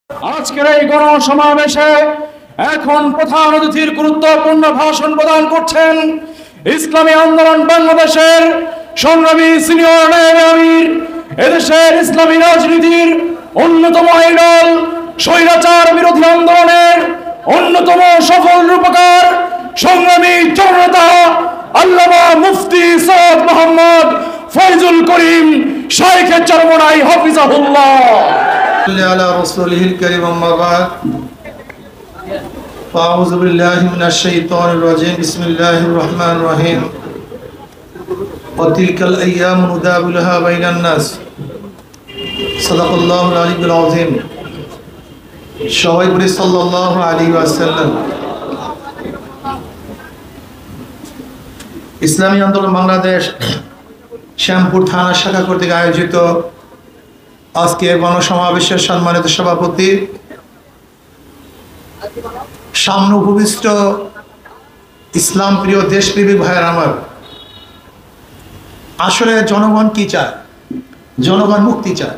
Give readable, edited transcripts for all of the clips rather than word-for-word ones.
আজকের এই গণসমাবেশে এখন প্রধান অতিথির গুরুত্বপূর্ণ ভাষণ প্রদান করছেন ইসলামী আন্দোলন বাংলাদেশের সংগ্রামী সিনিয়র নায়েবে আমির, এদেশের ইসলামী রাজনীতির অন্যতম আইডল, স্বৈরাচার বিরোধী আন্দোলনের অন্যতম সফল রূপকার, সংগ্রামী জননেতা আল্লামা মুফতি সৈয়দ মোহাম্মদ ফয়জুল করিম শাইখে চরমনাই হাফিজাহুল্লাহ। على رسوله الكريم أما بعد فأعوذ بالله من الشيطان الرجيم بسم الله الرحمن الرحيم وتلك الأيام نداولها بين الناس صدق الله العلي العظيم সবাই সাল্লাল্লাহু আলাইহি ওয়াসাল্লাম। ইসলামী আন্দোলন বাংলাদেশ শ্যামপুর থানা শাখা কর্তৃক আয়োজিত আজকে গণসমাবেশের সম্মানিত সভাপতি, সামনে উপবিষ্ট ইসলাম প্রিয় দেশপ্রেমিক ভাইয়ের আমার, আসলে জনগণ কি চায়? জনগণ মুক্তি চায়।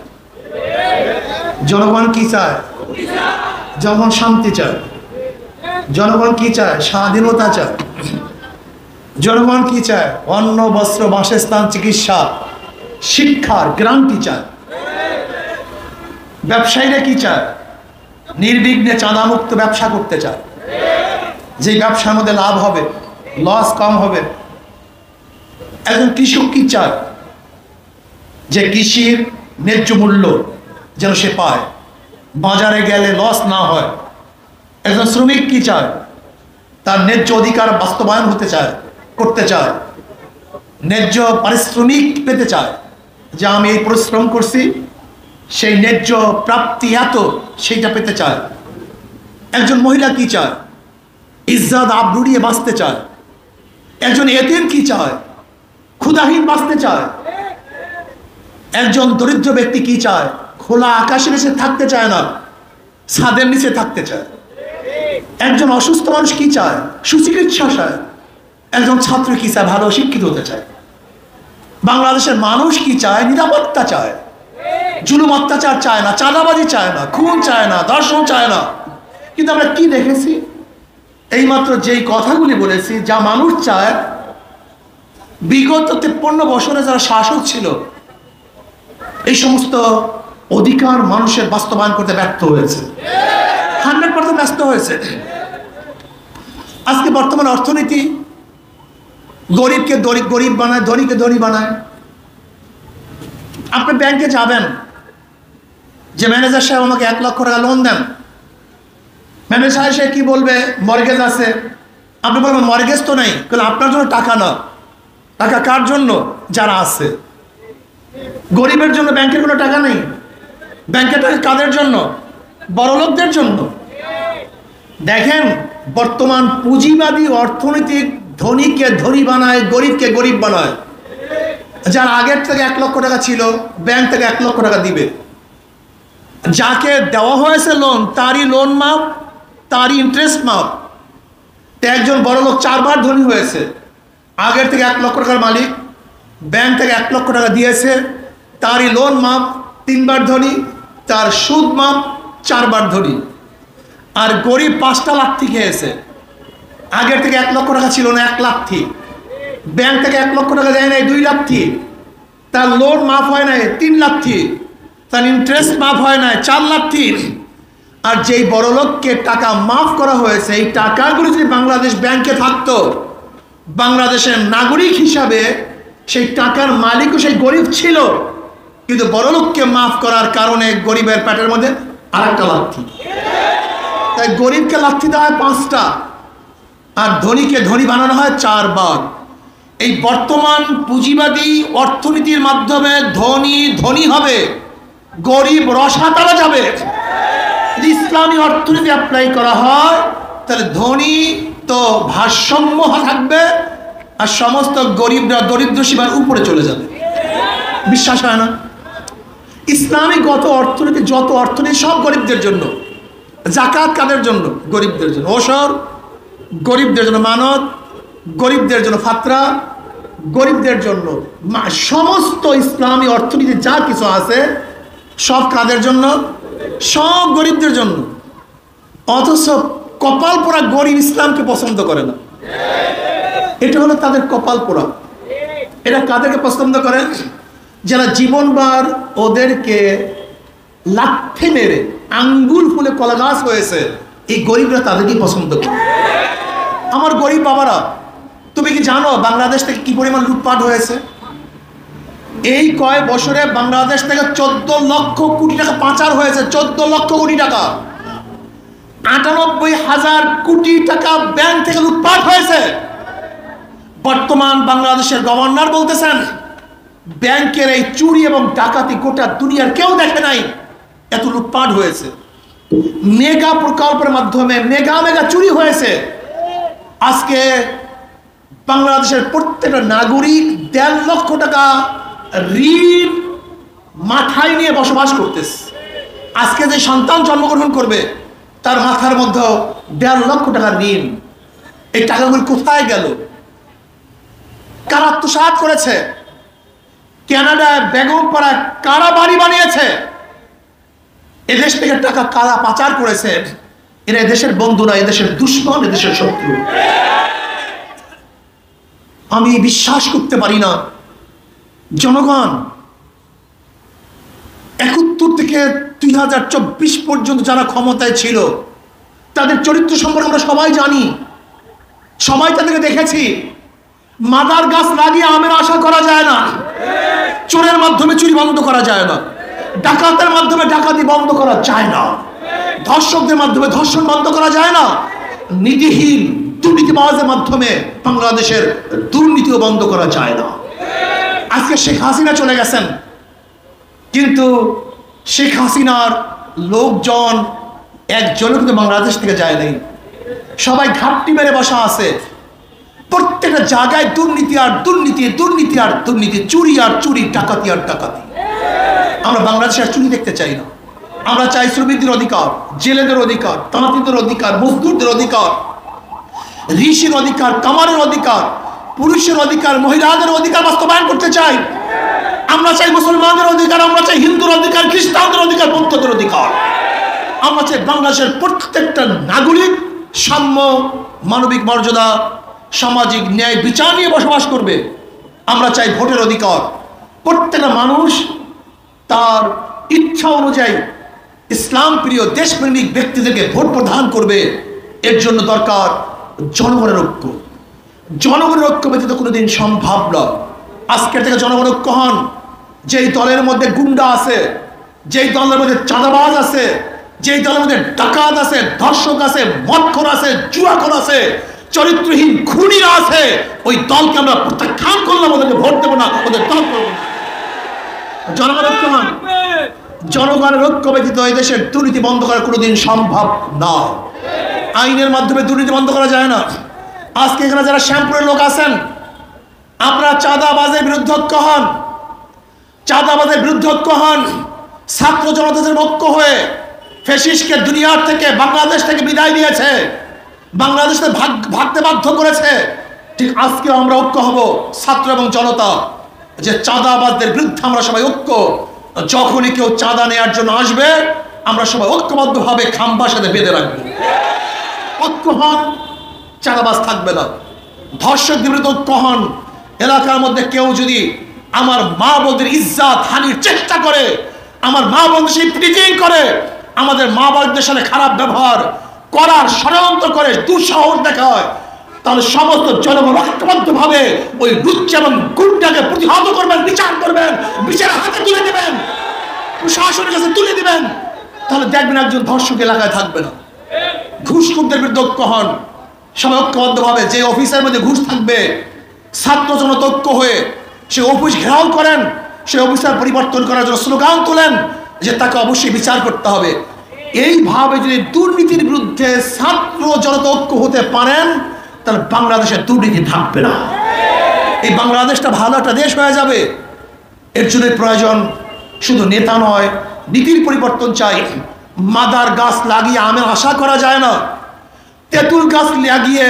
জনগণ কি চায়? জনগণ শান্তি চায়। জনগণ কি চায়? স্বাধীনতা চায়। জনগণ কি চায়? অন্ন, বস্ত্র, বাসস্থান, চিকিৎসা, শিক্ষার গ্যারান্টি চায়। ব্যবসায়ীরা কি চায়? নির্বিঘ্নে চাঁদামুক্ত ব্যবসা করতে চায়, যে ব্যবসার মধ্যে লাভ হবে, লস কম হবে। একজন কৃষক কি চায়? যে কৃষির ন্যায্য মূল্য যেন সে পায়, বাজারে গেলে লস না হয়। একজন শ্রমিক কি চায়? তার ন্যায্য অধিকার বাস্তবায়ন করতে চায়, ন্যায্য পারিশ্রমিক পেতে চায়, যে আমি এই পরিশ্রম করছি, সেই ন্যায্য প্রাপ্তি এত, সেইটা পেতে চায়। একজন মহিলা কি চায়? ইজ্জত আবরু নিয়ে বাঁচতে চায়। একজন এতিম কি চায়? ক্ষুধাহীন বাঁচতে চায়। একজন দরিদ্র ব্যক্তি কি চায়? খোলা আকাশের নিচে থাকতে চায় না, ছাদের নিচে থাকতে চায়। একজন অসুস্থ মানুষ কি চায়? সুচিকিৎসা চায়। একজন ছাত্র কি চায়? ভালো শিক্ষিত হতে চায়। বাংলাদেশের মানুষ কি চায়? নিরাপত্তা চায়, জুলুম অত্যাচার চায় না, চাঁদাবাজি চায় না, খুন চায় না, ধর্ষণ চায় না। কিন্তু আমরা কি দেখেছি? এইমাত্র যেই কথাগুলি বলেছি, যা মানুষ চায়, বিগত 53 বছরে যারা শাসক ছিল, এই সমস্ত অধিকার মানুষের বাস্তবায়ন করতে ব্যর্থ হয়েছে। 100% ব্যস্ত হয়েছে। আজকে বর্তমান অর্থনীতি গরিবকে গরিব বানায়, ধনীকে ধনী বানায়। আপনি ব্যাংকে যাবেন, যে ম্যানেজার সাহেব আমাকে 1 লক্ষ টাকা লোন দেন, ম্যানেজার সাহেব কি বলবে? মর্গেজ আছে। আপনি বলবেন মর্গেজ তো নেই। কিন্তু আপনার জন্য টাকা না, টাকা কার জন্য? যারা আছে। গরিবের জন্য ব্যাংকের কোনো টাকা নেই। ব্যাংকের টাকা কাদের জন্য? বড়লোকদের জন্য। দেখেন, বর্তমান পুঁজিবাদী অর্থনৈতিক ধনীকে ধনী বানায়, গরিবকে গরিব বানায়। যার আগের থেকে 1 লক্ষ টাকা ছিল, ব্যাংক থেকে 1 লক্ষ টাকা দিবে। যাকে দেওয়া হয়েছে লোন, তারই লোন মাপ, তারই ইন্টারেস্ট মাপ। একজন বড় লোক 4 বার ধনী হয়েছে। আগের থেকে 1 লক্ষ টাকার মালিক, ব্যাংক থেকে 1 লক্ষ টাকা দিয়েছে, তারই লোন মাপ 3 বার ধনী, তার সুদ মাপ 4 বার ধনী। আর গরিব 5টা লাথি খেয়েছে। আগের থেকে 1 লক্ষ টাকা ছিল না, 1 লাথি। ব্যাংক থেকে 1 লক্ষ টাকা দেয় নাই, 2 লাথি। তার লোন মাফ হয় নাই, 3 লাথি। তার ইন্টারেস্ট মাফ হয় নাই, 4 লাথি। আর যেই বড় লোককে টাকা মাফ করা হয়েছে, এই টাকাগুলো যদি বাংলাদেশ ব্যাংকে থাকতো, বাংলাদেশের নাগরিক হিসাবে সেই টাকার মালিকও সেই গরিব ছিল। কিন্তু বড় লোককে মাফ করার কারণে গরিবের পেটের মধ্যে আরেকটা লাথি। তাই গরিবকে লাথি দেওয়া হয় 5টা, আর ধনীকে ধনী বানানো হয় 4 বার। এই বর্তমান পুঁজিবাদী অর্থনীতির মাধ্যমে ধনী ধনী হবে, গরিব রসাতলে যাবে। যদি ইসলামী অর্থনীতি অ্যাপ্লাই করা হয়, তাহলে ধনী তো ভারসাম্য থাকবে, আর সমস্ত গরিবরা দরিদ্র সীমার উপরে চলে যাবে। বিশ্বাস হয় না? ইসলামী অর্থনীতি, যত অর্থনীতি সব গরিবদের জন্য। জাকাত কাদের জন্য? গরিবদের জন্য। ওসর গরিবদের জন্য। মানত গরিবদের জন্য। ফাতরা গরিবদের জন্য। সমস্ত ইসলামী অর্থনীতি যা কিছু আছে, সব কাদের জন্য? সব গরিবদের জন্য। অথচ কপাল পোড়া গরিব ইসলামকে পছন্দ করে না। এটা হলো তাদের কপাল পোড়া। এটা কাদেরকে পছন্দ করে? যারা জীবনবার ওদেরকে লাথি মেরে আঙ্গুল ফুলে কলা গাছ হয়েছে, এই গরিবরা তাদেরকেই পছন্দ করে। আমার গরিব বাবারা, তুমি কি জানো বাংলাদেশ থেকে কি পরিমাণ লুটপাট হয়েছে? এই কয় বছরে বাংলাদেশ থেকে 14 লক্ষ কোটি টাকা পাচার হয়েছে। 14 লক্ষ কোটি টাকা, 98,000 কোটি টাকা ব্যাংক থেকে লুটপাট হয়েছে। বর্তমান বাংলাদেশের গভর্নর বলতেছেন ব্যাংকের এই চুরি এবং ডাকাতি গোটা দুনিয়ার কেউ দেখে নাই, এত লুটপাট হয়েছে। মেগা প্রকল্পের মাধ্যমে মেগা মেগা চুরি হয়েছে। আজকে বাংলাদেশের প্রত্যেকটা নাগরিক 1.5 লক্ষ টাকা ঋণ মাথায় নিয়ে বসবাস করতেছে। আজকে যে সন্তান জন্মগ্রহণ করবে তার মাথার মধ্যে 1.5 লক্ষ টাকা ঋণ। এই টাকাগুলো কোথায় গেল? কারা আত্মসাৎ করেছে? কানাডায় বেগমপাড়ায় কারা বাড়ি বানিয়েছে? এদেশ থেকে টাকা কারা পাচার করেছে? এরা এদেশের বন্ধু না, এদেশের দুশ্মন, এদেশের শত্রু। আমি বিশ্বাস করতে পারি না জনগণ 71 থেকে 2024 পর্যন্ত যারা ক্ষমতায় ছিল তাদের চরিত্র সম্পর্কে আমরা সবাই জানি, সবাই তাদেরকে দেখেছি। মাদার গাছ লাগিয়ে আমের আশা করা যায় না, চোরের মাধ্যমে চুরি বন্ধ করা যায় না, ডাকাতের মাধ্যমে ডাকাতি বন্ধ করা যায় না, ধর্ষকদের মাধ্যমে ধর্ষণ বন্ধ করা যায় না, নীতিহীন দুর্নীতিবাজের মাধ্যমে বাংলাদেশের দুর্নীতিও বন্ধ করা যায় না। আজকে শেখ হাসিনা চলে গেছেন, কিন্তু শেখ হাসিনার লোকজন একজনও কিন্তু বাংলাদেশ থেকে যায় নাই। সবাই ঘাপটি মেরে বসা আছে। প্রত্যেকটা জায়গায় দুর্নীতি আর দুর্নীতি, দুর্নীতি আর দুর্নীতি, চুরি আর চুরি, ডাকাতি আর ডাকাতি। আমরা বাংলাদেশে আর চুরি দেখতে চাই না। আমরা চাই শ্রমিকদের অধিকার, জেলেদের অধিকার, তাঁতিদের অধিকার, মজদুরদের অধিকার, ঋষির অধিকার, কামারের অধিকার, পুরুষের অধিকার, মহিলাদের অধিকার বাস্তবায়ন করতে চাই। আমরা চাই মুসলমানদের অধিকার, আমরা চাই হিন্দুর অধিকার, খ্রিস্টানদের অধিকার, বৌদ্ধদের অধিকার। আমরা চাই বাংলাদেশের প্রত্যেকটা নাগরিক সাম্য, মানবিক মর্যাদা, সামাজিক ন্যায় বিচার নিয়ে বসবাস করবে। আমরা চাই ভোটের অধিকার। প্রত্যেকটা মানুষ তার ইচ্ছা অনুযায়ী ইসলাম প্রিয় দেশপ্রেমিক ব্যক্তিদেরকে ভোট প্রদান করবে। এর জন্য দরকার জনগণের ঐক্য। জনগণের ঐক্য ব্যতীত কোনোদিন সম্ভব নয়। আজকের থেকে জনগণ ঐক্য হন। যেই দলের মধ্যে গুন্ডা আছে, যেই দলের মধ্যে চাঁদাবাজ আছে, যেই দলের মধ্যে ডাকাত আছে, ধর্ষক আছে, মদখোর আছে, জুয়াখোর আছে, চরিত্রহীন খুনিরা আছে, ওই দলকে আমরা প্রত্যাখ্যান করলাম, ওদেরকে ভোট দেবো না, ওদের দল করবো না। জনগণ ঐক্য হন। জনগণের ঐক্য ব্যতীত এই দেশের দুর্নীতি বন্ধ করা কোনোদিন সম্ভব না। আইনের মাধ্যমে দুর্নীতি বন্ধ করা যায় না। আজকে এখানে যারা শ্যামপুরের লোক আছেন, আপনারা চাঁদাবাজের বিরুদ্ধে ঐক্য হন। চাঁদাবাজের বিরুদ্ধে ঐক্য হন। ছাত্র জনতাদের ঐক্য হয়ে ফ্যাসিস্টকে দুনিয়ার থেকে, বাংলাদেশ থেকে বিদায় দিয়েছে, বাংলাদেশে ভাগতে বাধ্য করেছে। ঠিক আজকে আমরা ঐক্য হব ছাত্র এবং জনতা, যে চাঁদাবাজদের বিরুদ্ধে আমরা সবাই ঐক্য। যখনই কেউ চাঁদা নেওয়ার জন্য আসবে, আমরা সবাই ঐক্যবদ্ধভাবে খাম্বার সাথে বেঁধে রাখবো। ঐক্য হন, চাঁদাবাজ থাকবে না। ধর্ষকদের বিরুদ্ধে ঐক্য হন। এলাকার মধ্যে কেউ যদি আমার মা বোনদের ইজ্জত হানির চেষ্টা করে, আমার মা বোনদের সেই প্রিজিং করে, আমাদের মা বোনদের সাথে খারাপ ব্যবহার করার ষড়যন্ত্র করে, দুঃসাহস দেখায়, তাহলে সমস্ত জনগণ ঐক্যবদ্ধভাবে ওই লুচ্চা এবং গুন্ডাকে প্রতিহত করবেন, বিচার করবেন, বিচারের হাতে তুলে দিবেন, প্রশাসনের কাছে তুলে দিবেন। তাহলে দেখবেন একজন ধর্ষক এলাকায় থাকবে না। ঘুষখোরদের বিরুদ্ধে ঐক্য হন। সবাই ঐক্যবদ্ধভাবে, যে অফিসের মধ্যে ঘুষ থাকবে, ছাত্র জনতা ঐক্য হয়ে সে অফিস ঘেরাও করেন, সে অফিসার পরিবর্তন করার জন্য স্লোগান তোলেন যে তাকে অবশ্যই বিচার করতে হবে। এইভাবে যদি দুর্নীতির বিরুদ্ধে ছাত্র জনতা ঐক্য হতে পারেন, তাহলে বাংলাদেশের দুর্নীতি থাকবে না। এই বাংলাদেশটা ভালো একটা দেশ হয়ে যাবে। এর জন্য প্রয়োজন শুধু নেতা নয়, নীতির পরিবর্তন চাই। মাদার গাছ লাগিয়ে আমের আশা করা যায় না, তেঁতুল গাছ লাগিয়ে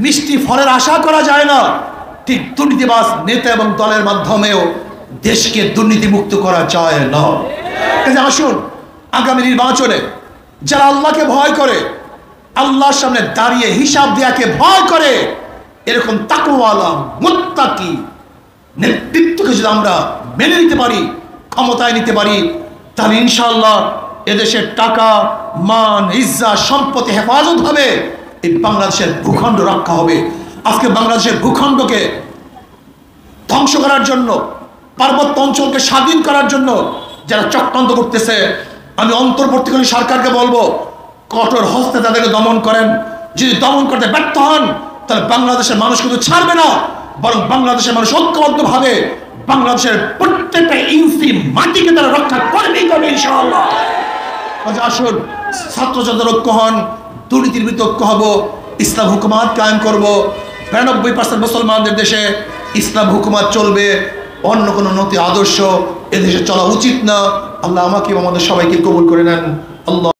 মিষ্টি ফলের আশা করা যায় না। ঠিক দুর্নীতিবাজ নেতা এবং দলের মাধ্যমেও দেশকে দুর্নীতিমুক্ত করা যায় না। আসুন আগামী নির্বাচনে যারা আল্লাহকে ভয় করে, আল্লাহর সামনে দাঁড়িয়ে হিসাব দেওয়াকে ভয় করে, এরকম তাকওয়ালা মুত্তাকি নেতৃত্বকে যদি আমরা মেনে নিতে পারি, ক্ষমতায় নিতে পারি, তাহলে ইনশাআল্লাহ এদেশের টাকা, মান, ইজ্জত, সম্পত্তি হেফাজত হবে, এই বাংলাদেশের ভূখণ্ড রক্ষা হবে। আজকে বাংলাদেশের ভূখণ্ডকে ধ্বংস করার জন্য, পার্বত্য অঞ্চলকে স্বাধীন করার জন্য যারা চক্রান্ত করতেছে, আমি অন্তর্বর্তীকালীন সরকারকে বলবো কঠোর হস্তে তাদেরকে দমন করেন। যদি দমন করতে ব্যর্থ হন তাহলে বাংলাদেশের মানুষ কিন্তু ছাড়বে না, বরং বাংলাদেশের মানুষ ঐক্যবদ্ধভাবে বাংলাদেশের প্রত্যেকটা ইঞ্চি মাটিকে তারা রক্ষা করবেই করবে ইনশাআল্লাহ। আসুন ছাত্র ছাত্র ঐক্য হন, দুর্নীতির বিরুদ্ধে ঐক্য হব, ইসলাম হুকুমাত কায়েম করব। 92% মুসলমানদের দেশে ইসলাম হুকুমাত চলবে, অন্য কোনো নৈতিক আদর্শ এদেশে চলা উচিত না। আল্লাহ আমাকে আমাদের সবাইকে কবুল করে নেন। আল্লাহ।